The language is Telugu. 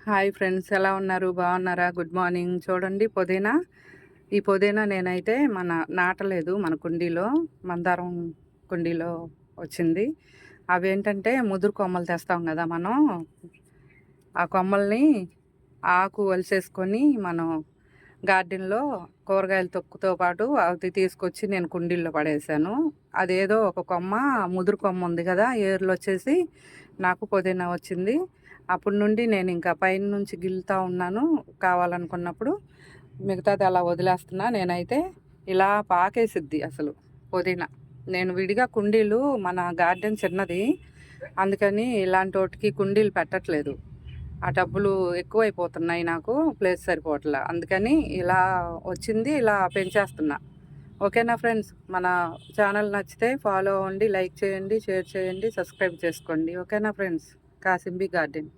హాయ్ ఫ్రెండ్స్, ఎలా ఉన్నారు? బాగున్నారా? Good morning. చూడండి పుదీనా. ఈ పుదీనా నేనైతే నాటలేదు, మన కుండీలో మందారం కుండీలో వచ్చింది. అవేంటంటే ముదురు కొమ్మలు తెస్తాం కదా మనం, ఆ కొమ్మల్ని ఆకు వలిసేసుకొని మనం గార్డెన్లో కూరగాయల తొక్కుతో పాటు అది తీసుకొచ్చి నేను కుండీల్లో పడేసాను. అదేదో ఒక కొమ్మ, ముదురు కొమ్మ ఉంది కదా, ఏర్లు వచ్చేసి నాకు పుదీనా వచ్చింది. అప్పటి నుండి నేను ఇంకా పైన నుంచి గిల్లుతా ఉన్నాను. కావాలనుకున్నప్పుడు మిగతాది అలా వదిలేస్తున్నా. నేనైతే ఇలా పాకేసిద్ది అసలు పుదీనా. నేను విడిగా కుండీలు, మన గార్డెన్ చిన్నది, అందుకని ఇలాంటి వాటికి కుండీలు పెట్టట్లేదు. ఆ డబ్బులు ఎక్కువైపోతున్నాయి, నాకు ప్లేస్ సరిపోవట్లే. అందుకని ఇలా వచ్చింది, ఇలా పెంచేస్తున్నా. ఓకేనా ఫ్రెండ్స్? మన ఛానల్ నచ్చితే ఫాలో అవ్వండి, లైక్ చేయండి, షేర్ చేయండి, సబ్స్క్రైబ్ చేసుకోండి. ఓకేనా ఫ్రెండ్స్? కాసింబి గార్డెన్.